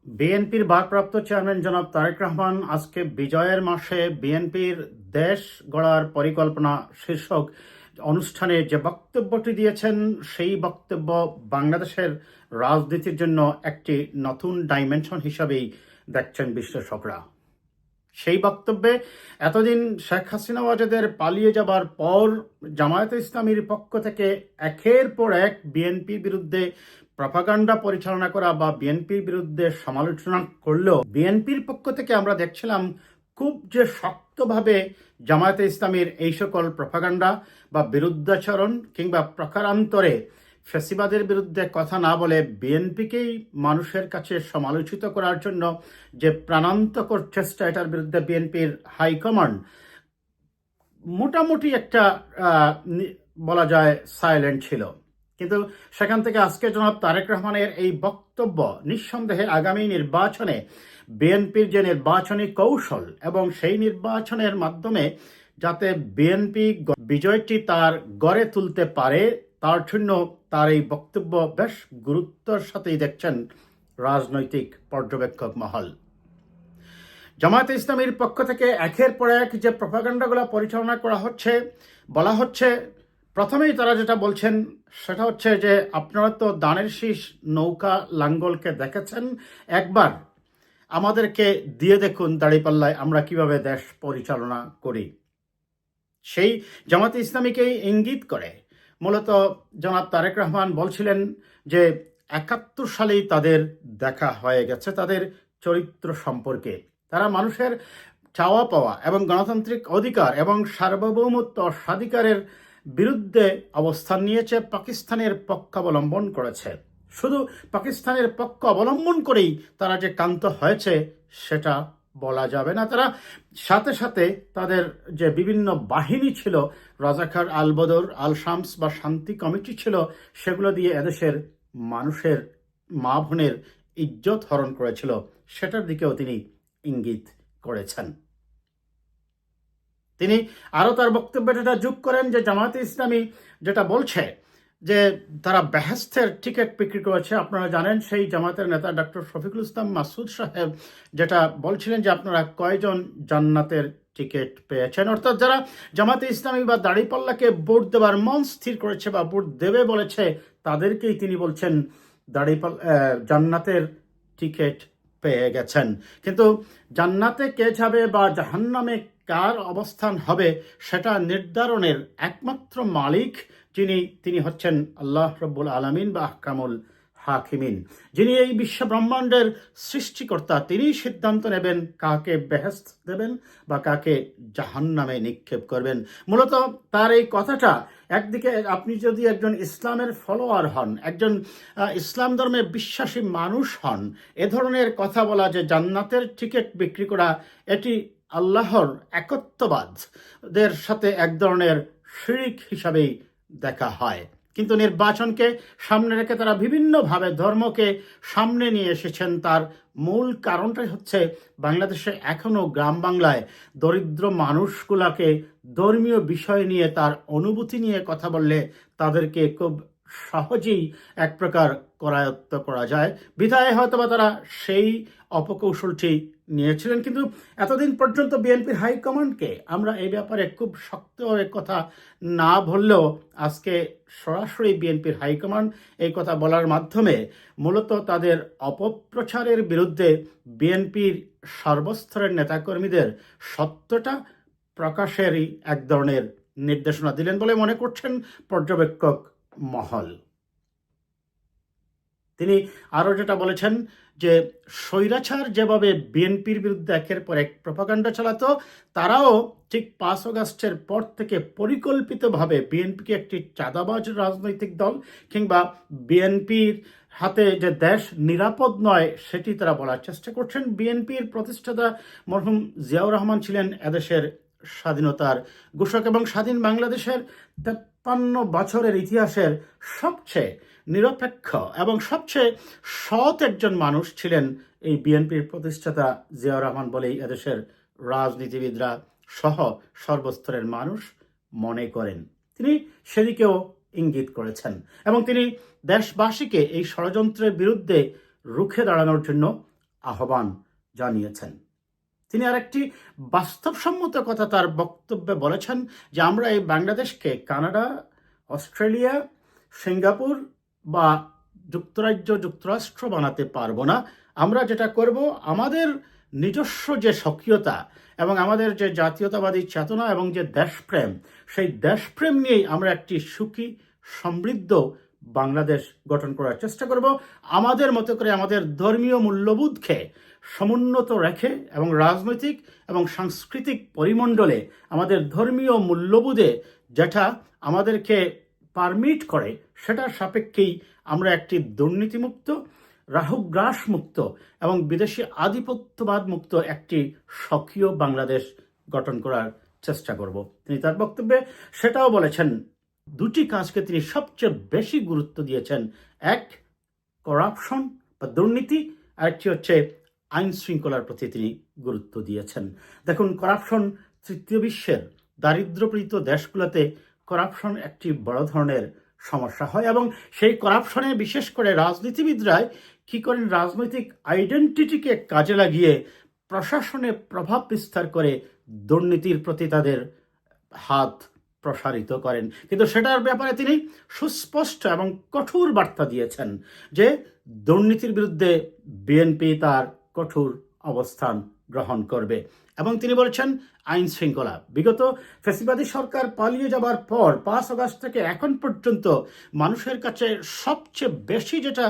বিএনপির ভারপ্রাপ্ত চেয়ারম্যান জনাব তারেক রহমান আজকে বিজয়ের মাসে বিএনপির দেশ গড়ার পরিকল্পনা শীর্ষক অনুষ্ঠানে যে বক্তব্যটি দিয়েছেন, সেই বক্তব্য বাংলাদেশের রাজনীতির জন্য একটি নতুন ডাইমেনশন হিসাবেই দেখছেন বিশ্লেষকরা। সেই বক্তব্যে এতদিন শেখ হাসিনা ওয়াজেদের পালিয়ে যাবার পর জামায়াতে ইসলামীর পক্ষ থেকে একের পর এক বিএনপির বিরুদ্ধে প্রপাগান্ডা পরিচালনা করা বা বিএনপির বিরুদ্ধে সমালোচনা করলেও বিএনপির পক্ষ থেকে আমরা দেখছিলাম খুব যে শক্তভাবে জামায়াতে ইসলামীর এই সকল প্রপাগান্ডা বা বিরুদ্ধাচরণ কিংবা প্রকারান্তরে ফ্যাসিবাদের বিরুদ্ধে কথা না বলে বিএনপিকেই মানুষের কাছে সমালোচিত করার জন্য যে প্রাণান্তকর চেষ্টা, এটার বিরুদ্ধে বিএনপির হাইকমান্ড মোটামুটি একটা বলা যায় সাইলেন্ট ছিল। কিন্তু সেখান থেকে আজকে জনাব তারেক রহমানের এই বক্তব্য নিঃসন্দেহে আগামী নির্বাচনে বিএনপির যে নির্বাচনী কৌশল এবং সেই নির্বাচনের মাধ্যমে যাতে বিএনপি বিজয়টি তার গড়ে তুলতে পারে, তার জন্য তার এই বক্তব্য বেশ গুরুত্বের সাথেই দেখছেন রাজনৈতিক পর্যবেক্ষক মহল। জামায়াতে ইসলামীর পক্ষ থেকে একের পর এক যে প্রপাগান্ডাগুলো পরিচালনা করা হচ্ছে, বলা হচ্ছে, প্রথমেই তারা যেটা বলছেন সেটা হচ্ছে যে আপনারা তো দানের শীষ নৌকা লাঙ্গলকে দেখেছেন, একবার আমাদেরকে দিয়ে দেখুন দাঁড়িপাল্লায় আমরা কিভাবে দেশ পরিচালনা করি। সেই জামায়াতে ইসলামীকেই ইঙ্গিত করে মূলত জনাব তারেক রহমান বলছিলেন যে ৭১ সালেই তাদের দেখা হয়ে গেছে তাদের চরিত্র সম্পর্কে। তারা মানুষের চাওয়া পাওয়া এবং গণতান্ত্রিক অধিকার এবং সার্বভৌমত্ব স্বাধিকারের বিরুদ্ধে অবস্থান নিয়েছে, পাকিস্তানের পক্ষ অবলম্বন করেছে। শুধু পাকিস্তানের পক্ষ অবলম্বন করেই তারা যে ক্ষান্ত হয়েছে সেটা বলা যাবে না। তারা সাথে সাথে তাদের যে বিভিন্ন বাহিনী ছিল, রাজাকার, আল বদর, আল শামস বা শান্তি কমিটি ছিল, সেগুলো দিয়ে এদেশের মানুষের মা বোনের ইজ্জত হরণ করেছিল, সেটার দিকেও তিনি ইঙ্গিত করেছেন। তিনি আরও তার বক্তব্যে যেটা যোগ করেন যে জামায়াতে ইসলামী যেটা বলছে যে তারা বেহেস্তের টিকিট বিক্রি করেছে। আপনারা জানেন সেই জামায়াতের নেতা ডক্টর শফিকুল ইসলাম মাসুদ সাহেব যেটা বলছিলেন যে আপনারা কয়জন জান্নাতের টিকিট পেয়েছেন, অর্থাৎ যারা জামায়াতে ইসলামী বা দাড়িপাল্লাকে ভোট দেবার মন স্থির করেছে বা ভোট দেবে বলেছে, তাদেরকেই তিনি বলছেন জান্নাতের টিকিট পেয়ে গেছেন। কিন্তু জান্নাতে কে যাবে বা জাহান্নামে কার অবস্থান হবে সেটা নির্ধারণের একমাত্র মালিক তিনি হচ্ছেন আল্লাহ রব্বুল আলামিন বা আহকামুল হাকিমিন, যিনি এই বিশ্ব ব্রহ্মাণ্ডের সৃষ্টিকর্তা। তিনি সিদ্ধান্ত নেবেন কাকে বেহেশত দেবেন বা কাকে জাহান্নামে নিক্ষেপ করবেন। মূলত তার এই কথাটা, একদিকে আপনি যদি একজন ইসলামের ফলোয়ার হন, একজন ইসলাম ধর্মে বিশ্বাসী মানুষ হন, এ ধরনের কথা বলা যে জান্নাতের টিকিট বিক্রি করা, এটি আল্লাহর একত্ববাদের সাথে এক ধরনের শিরক হিসাবেই দেখা হয়। কিন্তু নির্বাচনকে সামনে রেখে তারা বিভিন্নভাবে ধর্মকে সামনে নিয়ে এসেছেন। তার মূল কারণটাই হচ্ছে বাংলাদেশে এখনো গ্রাম বাংলায় দরিদ্র মানুষগুলাকে ধর্মীয় বিষয় নিয়ে, তার অনুভূতি নিয়ে কথা বললে তাদেরকে খুব সহজেই এক প্রকার করায়ত্ত করা যায়। বিধায় হয়তোবা তারা সেই অপকৌশলটি নিয়েছিলেন। কিন্তু এতদিন পর্যন্ত বিএনপির হাইকমান্ডকে আমরা এই ব্যাপারে খুব শক্তভাবে কথা না বললেও আজকে সরাসরি বিএনপির হাইকমান্ড এই কথা বলার মাধ্যমে মূলত তাদের অপপ্রচারের বিরুদ্ধে বিএনপির সর্বস্তরের নেতাকর্মীদের সত্যটা প্রকাশেরই এক ধরনের নির্দেশনা দিলেন বলে মনে করছেন পর্যবেক্ষক মহল। তিনি আরও যেটা বলেছেন যে স্বৈরাচার যেভাবে বিএনপির বিরুদ্ধে একের পর এক প্রপাগান্ডা চালাতো, তারাও ঠিক ৫ আগস্টের পর থেকে পরিকল্পিতভাবে বিএনপিকে একটি চাঁদাবাজ রাজনৈতিক দল কিংবা বিএনপির হাতে যে দেশ নিরাপদ নয় সেটি তারা বলার চেষ্টা করছেন। বিএনপির প্রতিষ্ঠাতা মরহুম জিয়াউর রহমান ছিলেন এদেশের স্বাধীনতার ঘোষক এবং স্বাধীন বাংলাদেশের ৫৩ বছরের ইতিহাসের সবচেয়ে নিরপেক্ষ এবং সবচেয়ে সৎ একজন মানুষ ছিলেন এই বিএনপির প্রতিষ্ঠাতা জিয়াউর রহমান বলেই এদেশের রাজনীতিবিদরা সহ সর্বস্তরের মানুষ মনে করেন। তিনি সেদিকেও ইঙ্গিত করেছেন এবং তিনি দেশবাসীকে এই ষড়যন্ত্রের বিরুদ্ধে রুখে দাঁড়ানোর জন্য আহ্বান জানিয়েছেন। তিনি আরেকটি বাস্তবসম্মত কথা তার বক্তব্যে বলেছেন যে আমরা এই বাংলাদেশকে কানাডা, অস্ট্রেলিয়া, সিঙ্গাপুর বা যুক্তরাজ্য, যুক্তরাষ্ট্র বানাতে পারবো না। আমরা যেটা করব, আমাদের নিজস্ব যে সক্রিয়তা এবং আমাদের যে জাতীয়তাবাদী চেতনা এবং যে দেশপ্রেম, সেই দেশপ্রেম নিয়েই আমরা একটি সুখী সমৃদ্ধ বাংলাদেশ গঠন করার চেষ্টা করব। আমাদের মতো করে আমাদের ধর্মীয় মূল্যবোধকে সমুন্নত রেখে এবং রাজনৈতিক এবং সাংস্কৃতিক পরিমণ্ডলে আমাদের ধর্মীয় মূল্যবোধে যেটা আমাদেরকে পারমিট করে সেটার সাপেক্ষেই আমরা একটি দুর্নীতিমুক্ত, রাহুগ্রাস মুক্ত এবং বিদেশি আধিপত্যবাদ মুক্ত একটি সক্রিয় বাংলাদেশ গঠন করার চেষ্টা করব। তিনি তার বক্তব্যে সেটাও বলেছেন। দুটি কাজকে তিনি সবচেয়ে বেশি গুরুত্ব দিয়েছেন। এক, করাপশন বা দুর্নীতি, আরেকটি হচ্ছে আইন শৃঙ্খলার প্রতি তিনি গুরুত্ব দিয়েছেন। দেখুন, করাপশন তৃতীয় বিশ্বের দারিদ্র্যপীড়িত দেশগুলোতে করাপশন একটি বড় ধরনের সমস্যা হয় এবং সেই করাপশনে বিশেষ করে রাজনীতিবিদরাই কি করেন, রাজনৈতিক আইডেন্টিটিকে কাজে লাগিয়ে প্রশাসনে প্রভাব বিস্তার করে দুর্নীতির প্রতি তাদের হাত প্রসারিত করেন। কিন্তু সেটার ব্যাপারে তিনি সুস্পষ্ট এবং কঠোর বার্তা দিয়েছেন যে দুর্নীতির বিরুদ্ধে বিএনপি তার কঠোর অবস্থান গ্রহণ করবে। এবং তিনি বলেছেন আইন শৃঙ্খলা, বিগত ফ্যাসিবাদী সরকার পালিয়ে যাবার পর 5 আগস্ট থেকে এখন পর্যন্ত মানুষের কাছে সবচেয়ে বেশি যেটা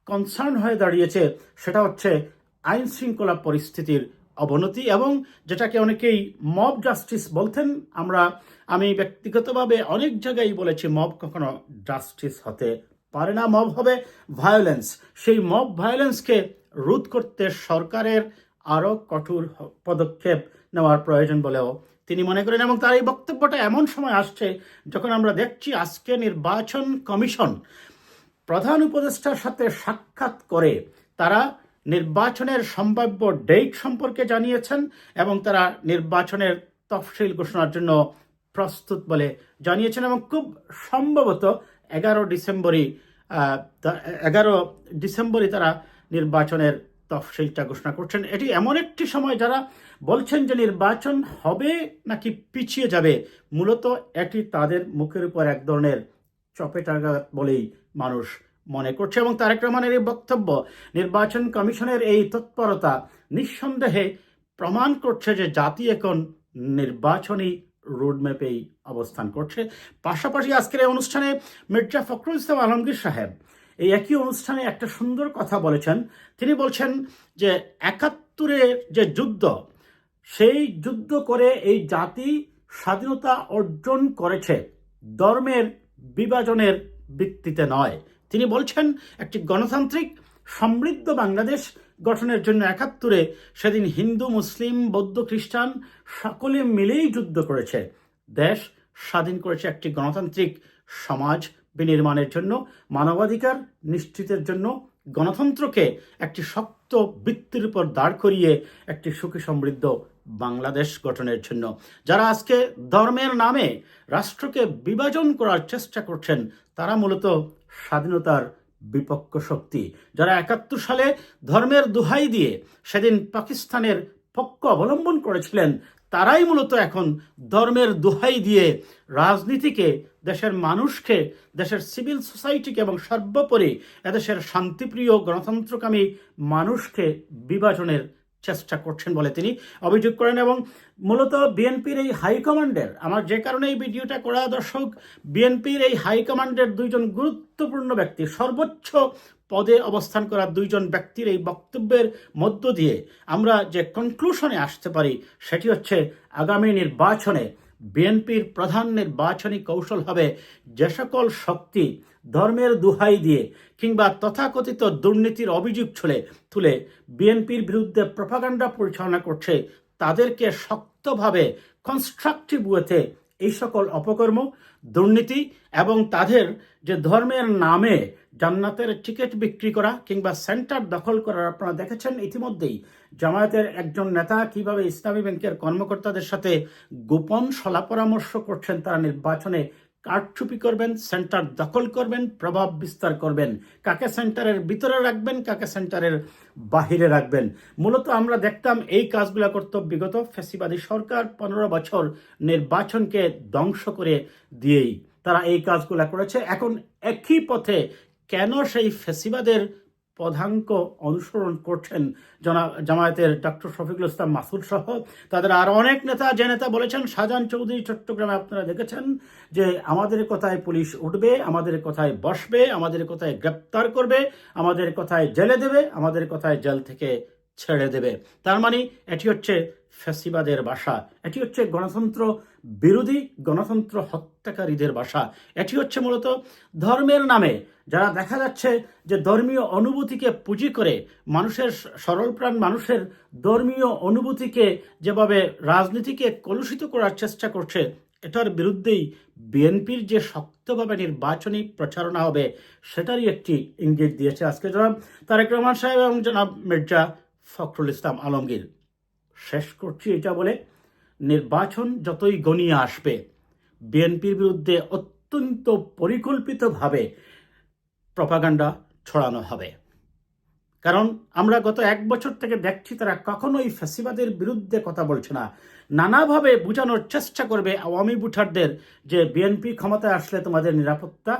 কনসার্ন হয়ে দাঁড়িয়েছে সেটা হচ্ছে আইন শৃঙ্খলা পরিস্থিতির অবনতি, এবং যেটাকে অনেকেই মব জাস্টিস বলতেন। আমি ব্যক্তিগতভাবে অনেক জায়গায় বলেছি মব কখনো জাস্টিস হতে পারে না, মব হবে ভায়োলেন্স। সেই মব ভায়োলেন্সকে রোধ করতে সরকারের আরও কঠোর পদক্ষেপ নেওয়ার প্রয়োজন বলেও তিনি মনে করেন। এবং তার এই বক্তব্যটা এমন সময় আসছে যখন আমরা দেখছি আজকে নির্বাচন কমিশন প্রধান উপদেষ্টার সাথে সাক্ষাৎ করে তারা নির্বাচনের সম্ভাব্য ডেট সম্পর্কে জানিয়েছেন এবং তারা নির্বাচনের তফসিল ঘোষণার জন্য প্রস্তুত বলে জানিয়েছেন। এবং খুব সম্ভবত 11 ডিসেম্বরই তারা নির্বাচনের তফসিলটা ঘোষণা করছেন। এটি এমন একটি সময় যারা বলছেন যে নির্বাচন হবে নাকি পিছিয়ে যাবে, মূলত এটি তাদের মুখের উপর এক ধরনের চপেটাঘাত বলেই মানুষ মনে করছে। এবং তারেক রহমানের এই বক্তব্য, নির্বাচন কমিশনের এই তৎপরতা নিঃসন্দেহে প্রমাণ করছে যে জাতি এখন নির্বাচনী রোডম্যাপেই অবস্থান করছে। পাশাপাশি আজকের এই অনুষ্ঠানে মির্জা ফখরুল ইসলাম আলমগীর সাহেব এই একই অনুষ্ঠানে একটা সুন্দর কথা বলেছেন। তিনি বলছেন যে 71-এর যে যুদ্ধ, সেই যুদ্ধ করে এই জাতি স্বাধীনতা অর্জন করেছে ধর্মের বিভাজনের ভিত্তিতে নয়। তিনি বলছেন একটি গণতান্ত্রিক সমৃদ্ধ বাংলাদেশ গঠনের জন্য 71-এ সেদিন হিন্দু, মুসলিম, বৌদ্ধ, খ্রিস্টান সকলে মিলেই যুদ্ধ করেছে, দেশ স্বাধীন করেছে একটি গণতান্ত্রিক সমাজ বিনির্মাণের জন্য, মানবাধিকার নিশ্চিতের জন্য, গণতন্ত্রকে একটি শক্ত ভিত্তির উপর দাঁড় করিয়ে একটি সুখী সমৃদ্ধ বাংলাদেশ গঠনের জন্য। যারা আজকে ধর্মের নামে রাষ্ট্রকে বিভাজন করার চেষ্টা করছেন তারা মূলত স্বাধীনতার বিপক্ষ শক্তি। যারা 71 সালে ধর্মের দোহাই দিয়ে সেদিন পাকিস্তানের পক্ষ অবলম্বন করেছিলেন তারাই মূলত এখন ধর্মের দোহাই দিয়ে রাজনীতিকে, দেশের মানুষকে, দেশের সিভিল সোসাইটিকে এবং সর্বোপরি এদেশের শান্তিপ্রিয় গণতন্ত্রকামী মানুষকে বিভাজনের চেষ্টা করছেন বলে তিনি অভিযোগ করেন। এবং মূলত বিএনপির এই হাইকমান্ডের, আমার যে কারণে এই ভিডিওটা করা দর্শক, বিএনপির এই হাইকমান্ডের দুইজন গুরুত্বপূর্ণ ব্যক্তি, সর্বোচ্চ পদে অবস্থান করা দুইজন ব্যক্তির এই বক্তব্যের মধ্য দিয়ে আমরা যে কনক্লুশনে আসতে পারি সেটি হচ্ছে আগামী নির্বাচনে বিএনপির প্রধান নির্বাচনী কৌশল হবে যে সকল শক্তি ধর্মের দোহাই দিয়ে কিংবা তথাকথিত দুর্নীতির অভিযোগ তুলে বিএনপির বিরুদ্ধে প্রপাগান্ডা পরিচালনা করছে তাদেরকে শক্তভাবে কনস্ট্রাকটিভ ওয়েতে এই সকল অপকর্ম, দুর্নীতি এবং তাদের যে ধর্মের নামে জান্নাতের টিকিট বিক্রি করা কিংবা সেন্টার দখল করার আপনারা দেখেছেন ইতিমধ্যেই জামায়াতের একজন নেতা কিভাবে ইসলামী ব্যাংকের কর্মকর্তাদের সাথে গোপন সলা পরামর্শ করছেন তারা নির্বাচনে কারচুপি করবেন, সেন্টার দখল করবেন, প্রভাব বিস্তার করবেন, কাকে সেন্টারের ভিতরে রাখবেন, কাকে সেন্টারের বাহিরে রাখবেন। মূলত আমরা দেখতাম এই কাজগুলো করত বিগত ফ্যাসিবাদী সরকার 15 বছর নির্বাচনকে ধ্বংস করে দিয়েই তারা এই কাজগুলো করেছে। এখন একই পথে কেন সেই ফ্যাসিবাদের পদাঙ্ক অনুসরণ করছেন জামায়াতের ডক্টর শফিকুল ইসলাম মাসুদ সহ তাদের আরো অনেক নেতা, যে নেতা বলেছেন, শাহজাহান চৌধুরী চট্টগ্রামে আপনারা দেখেছেন যে আমাদের কথায় পুলিশ উঠবে, আমাদের কথায় বসবে, আমাদের কথায় গ্রেপ্তার করবে, আমাদের কথায় জেলে দেবে, আমাদের কথায় জেল থেকে ছেড়ে দেবে। তার মানে এটি হচ্ছে ফ্যাসিবাদের বাসা, এটি হচ্ছে গণতন্ত্র বিরোধী, গণতন্ত্র হত্যাকারীদের বাসা। এটি হচ্ছে মূলত ধর্মের নামে যারা দেখা যাচ্ছে যে ধর্মীয় অনুভূতিকে পুঁজি করে মানুষের, সরলপ্রাণ মানুষের ধর্মীয় অনুভূতিকে যেভাবে রাজনীতিকে কলুষিত করার চেষ্টা করছে, এটার বিরুদ্ধেই বিএনপির যে শক্তভাবে নির্বাচনী প্রচারণা হবে সেটারই একটি ইঙ্গিত দিয়েছে আজকে জনাব তারেক রহমান সাহেব এবং জনাব মির্জা ফখরুল ইসলাম আলমগীর। শেষ করছি এটা বলে, নির্বাচন যতই গনিয়ে আসবে বিএনপির বিরুদ্ধে অত্যন্ত পরিকল্পিতভাবে প্রপাগান্ডা ছড়ানো হবে। কারণ আমরা গত 1 বছর থেকে দেখছি তারা কখনোই ফ্যাসিবাদের বিরুদ্ধে কথা বলছে না, নানাভাবে বোঝানোর চেষ্টা করবে আওয়ামী ভোটারদের যে বিএনপি ক্ষমতায় আসলে তোমাদের নিরাপত্তা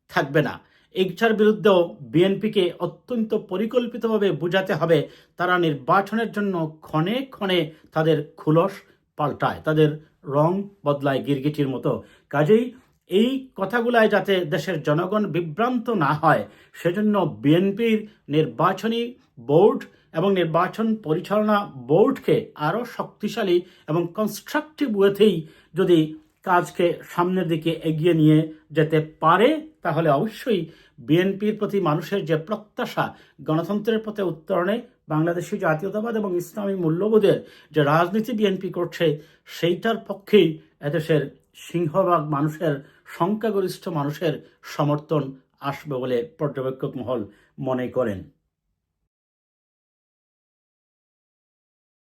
থাকবে না। এইটার বিরুদ্ধেও বিএনপিকে অত্যন্ত পরিকল্পিতভাবে বোঝাতে হবে তারা নির্বাচনের জন্য ক্ষণে ক্ষণে তাদের খুলস পাল্টায়, তাদের রং বদলায় গিরগিটির মতো। কাজেই এই কথাগুলায় যাতে দেশের জনগণ বিভ্রান্ত না হয় সেজন্য বিএনপির নির্বাচনী বোর্ড এবং নির্বাচন পরিচালনা বোর্ডকে আরও শক্তিশালী এবং কনস্ট্রাকটিভ ওয়েতেই যদি কাজকে সামনের দিকে এগিয়ে নিয়ে যেতে পারে তাহলে অবশ্যই বিএনপির প্রতি মানুষের যে প্রত্যাশা, গণতন্ত্রের পথে উত্তরণে বাংলাদেশি জাতীয়তাবাদ এবং ইসলামী মূল্যবোধের যে রাজনীতি বিএনপি করছে সেইটার পক্ষেই এদেশের সিংহভাগ মানুষের, সংখ্যাগরিষ্ঠ মানুষের সমর্থন আসবে বলে পর্যবেক্ষক মহল মনে করেন।